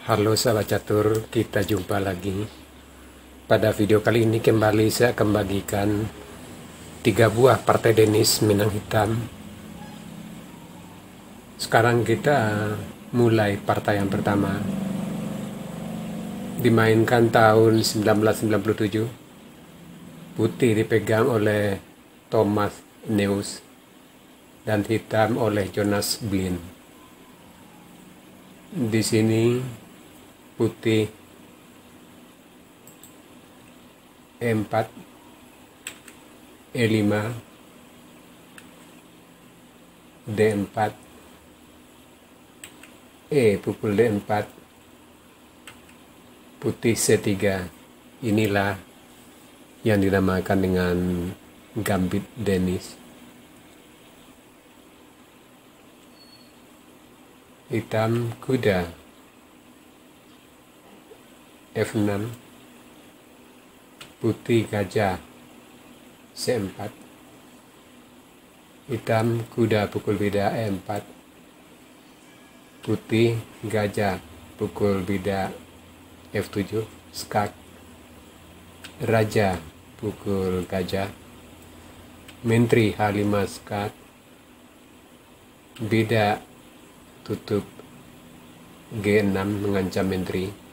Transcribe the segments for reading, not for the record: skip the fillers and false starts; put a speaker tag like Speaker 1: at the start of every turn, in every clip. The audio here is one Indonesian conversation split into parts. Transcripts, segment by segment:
Speaker 1: Halo sahabat catur, kita jumpa lagi. Pada video kali ini kembali saya akan bagikan 3 buah partai Denis Minang Hitam. Sekarang kita mulai partai yang pertama. Dimainkan tahun 1997. Putih dipegang oleh Thomas Neus dan hitam oleh Jonas Blin. Di sini putih E4, E5, D4, pukul D4, putih C3. Inilah yang dinamakan dengan gambit Denis. Hitam kuda F6, putih gajah C4, hitam kuda pukul bida E4, putih gajah pukul bida F7, skak, raja pukul gajah, menteri H5 skak, bida tutup G6 mengancam menteri,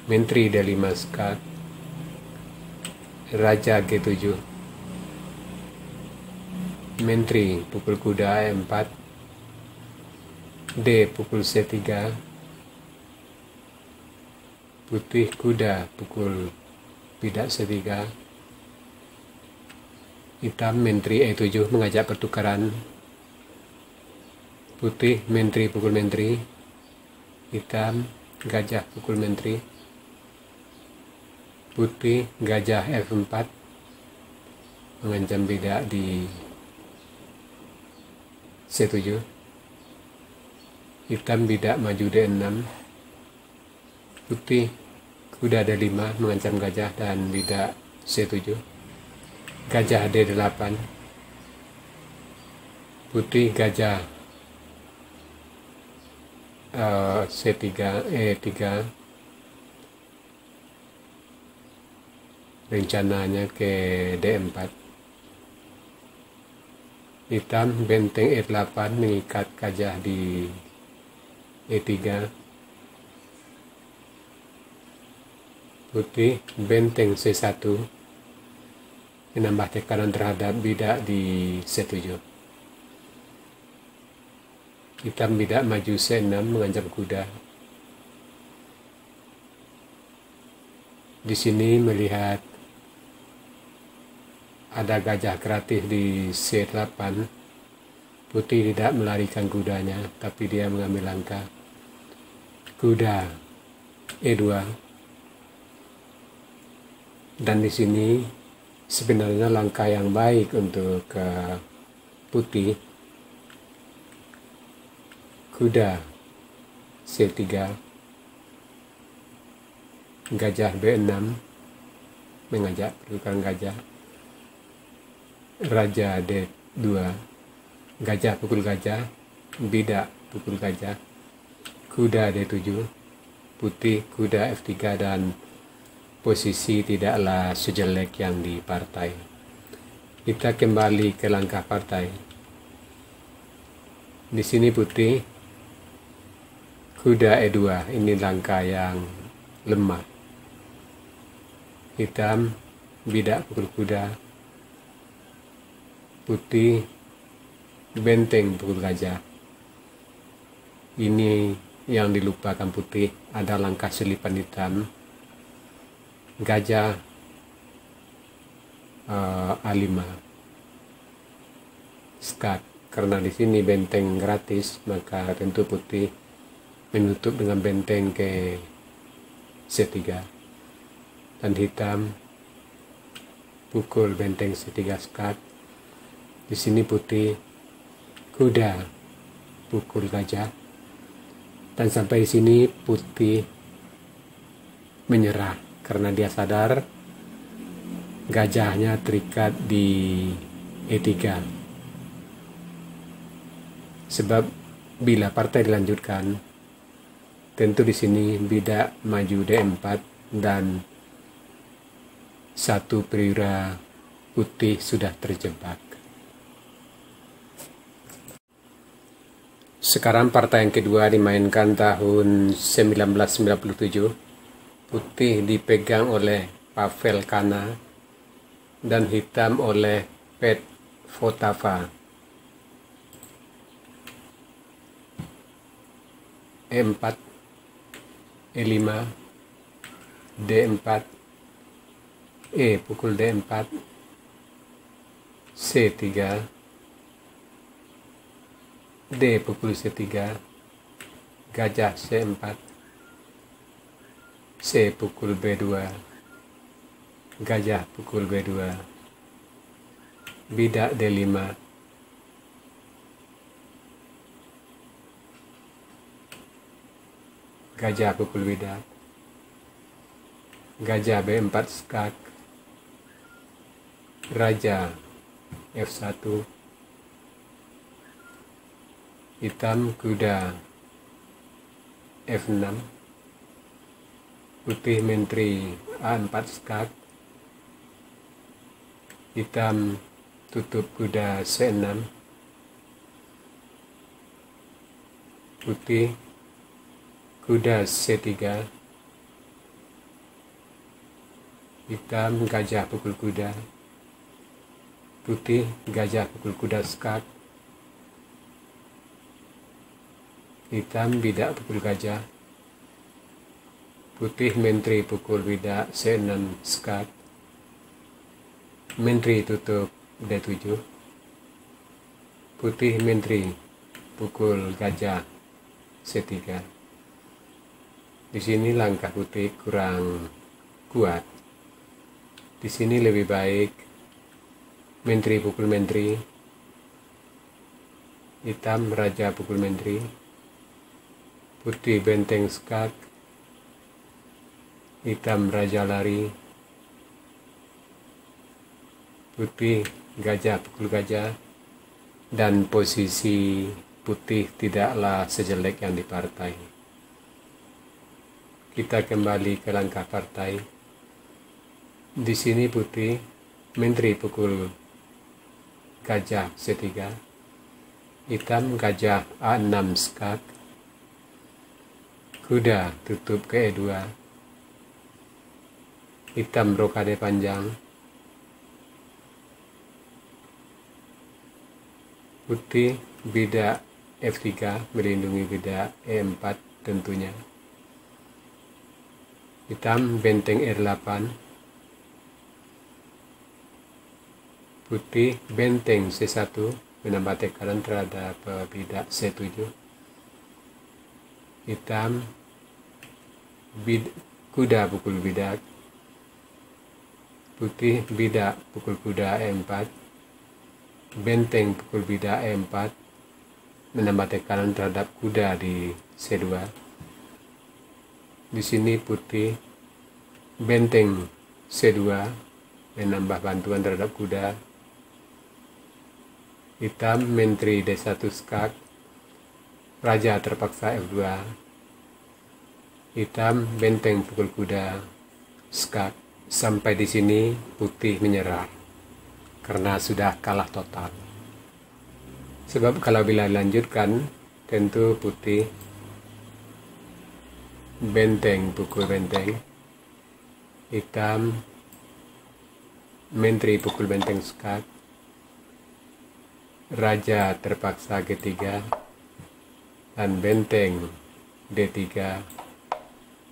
Speaker 1: menteri D5 skak, raja G7, menteri pukul kuda E4, D pukul C3, putih kuda pukul bida C3, hitam menteri E7 mengajak pertukaran, putih menteri pukul menteri, hitam gajah pukul menteri, putih gajah F4 mengancam bida di C7, hitam bida maju D6, putih kuda D5 mengancam gajah dan bida C7, gajah D8, putih gajah C3, E3, rencananya ke D4, hitam benteng E8 mengikat gajah di E3, putih benteng C1 menambah tekanan terhadap bida di C7, hitam bida maju C6 mengancam kuda. Di sini melihat ada gajah gratis di C8. Putih tidak melarikan kudanya, tapi dia mengambil langkah. Kuda E2. Dan di sini sebenarnya langkah yang baik untuk putih. Kuda C3, gajah B6 mengajak pertukaran gajah, raja D2, gajah pukul gajah, bida pukul gajah, kuda D7, putih kuda F3 dan posisi tidaklah sejelek yang di partai. Kita kembali ke langkah partai. Di sini putih kuda E2, ini langkah yang lemah. Hitam bida pukul kuda, putih benteng pukul gajah. Ini yang dilupakan putih, ada langkah selipan hitam, gajah A5, skak. Karena di sini benteng gratis, maka tentu putih menutup dengan benteng ke C3, dan hitam pukul benteng C3 skak. Di sini putih kuda pukul gajah, dan sampai di sini putih menyerah karena dia sadar gajahnya terikat di E3. Sebab bila partai dilanjutkan, Tentu di sini bidak maju D4 dan satu perwira putih sudah terjebak. Sekarang partai yang kedua dimainkan tahun 1997. Putih dipegang oleh Pavel Kana dan hitam oleh Pet Votava. E4, E5, D4, pukul D4, C3, D pukul C3, gajah C4, C pukul B2, gajah pukul B2, bidak D5, gajah pukul bidak, gajah B4 skak, raja F1, hitam kuda F6, putih menteri A4 skak, hitam tutup kuda C6, putih kuda C3, hitam gajah pukul kuda, putih gajah pukul kuda skak, hitam bidak pukul gajah, putih menteri pukul bidak C6 skak, menteri tutup D7, putih menteri pukul gajah C3. Di sini langkah putih kurang kuat. Di sini lebih baik menteri pukul menteri, hitam raja pukul menteri, putih benteng skak, hitam raja lari, putih gajah pukul gajah, dan posisi putih tidaklah sejelek yang di partai. Kita kembali ke langkah partai. Di sini putih menteri pukul gajah C3, hitam gajah A6 skak, kuda tutup ke E2, hitam rokade panjang, putih bidak F3 melindungi bidak E4 tentunya, hitam benteng R8, putih benteng C1 menambah tekanan terhadap bidak C7, hitam kuda pukul bidak, putih bidak pukul kuda E4, benteng pukul bidak E4 menambah tekanan terhadap kuda di C2. Di sini putih benteng C2 menambah bantuan terhadap kuda, hitam menteri D1 skak, raja terpaksa F2, hitam benteng pukul kuda skak. Sampai di sini putih menyerah karena sudah kalah total. Sebab kalau bila dilanjutkan tentu putih benteng pukul benteng, hitam menteri pukul benteng skak, raja terpaksa G3, dan benteng D3,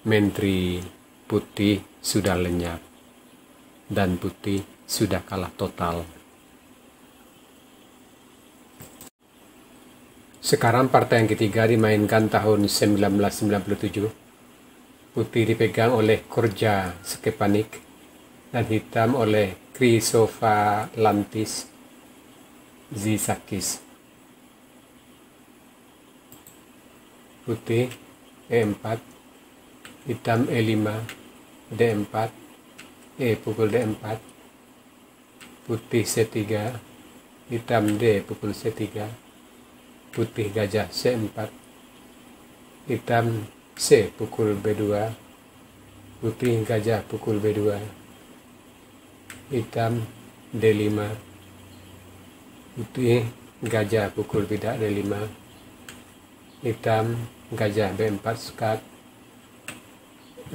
Speaker 1: menteri putih sudah lenyap dan putih sudah kalah total. Sekarang partai yang ketiga dimainkan tahun 1997. Putih dipegang oleh Korja Skepanik dan hitam oleh Chrysovalantis Zisakis. Putih E4, hitam E5, D4, pukul D4, putih C3, hitam D pukul C3, putih gajah C4, hitam C pukul B2, putih gajah pukul B2, hitam D5, putih gajah pukul bidak D5, hitam gajah B4 skat,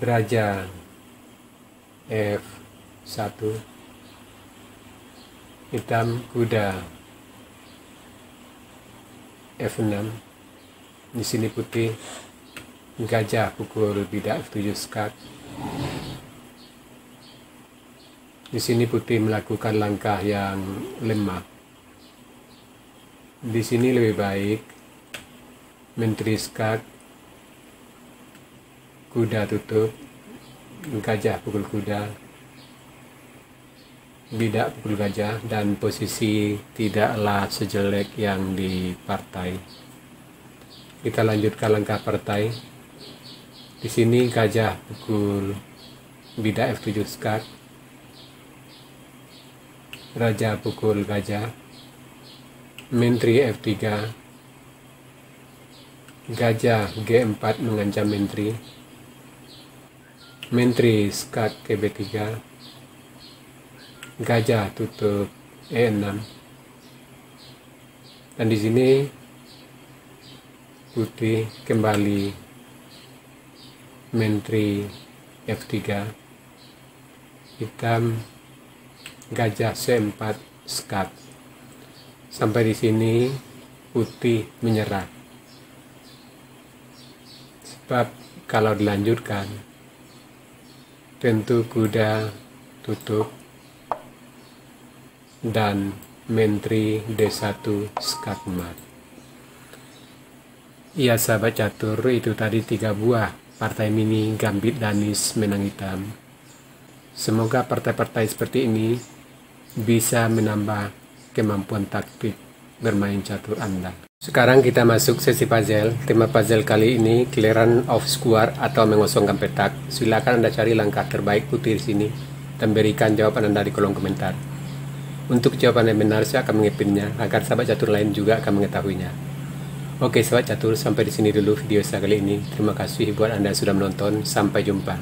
Speaker 1: raja F1, hitam kuda F6. Di sini putih gajah pukul bidak F7 skat. Di sini putih melakukan langkah yang lemah. Di sini lebih baik menteri skat, kuda tutup, gajah pukul kuda, bidak pukul gajah, dan posisi tidaklah sejelek yang di partai. Kita lanjutkan langkah partai. Di sini gajah pukul bidak F7 skat, raja pukul gajah, menteri F3, gajah G4 mengancam menteri, menteri skat ke B3, gajah tutup E6. Dan di sini putih kembali menteri F3, hitam gajah C4 skat. Sampai di sini putih menyerah. Sebab kalau dilanjutkan tentu kuda tutup dan menteri D1 skat mat. Ya sahabat catur, itu tadi 3 buah partai mini Gambit Danis menang hitam. Semoga partai-partai seperti ini bisa menambah kemampuan taktik bermain catur Anda. Sekarang kita masuk sesi puzzle. Tema puzzle kali ini clearance of square atau mengosongkan petak. Silakan Anda cari langkah terbaik putih di sini dan berikan jawaban Anda di kolom komentar. Untuk jawaban yang benar saya akan mengepinnya agar sahabat catur lain juga akan mengetahuinya. Oke sahabat catur, sampai di sini dulu video saya kali ini. Terima kasih buat Anda yang sudah menonton. Sampai jumpa.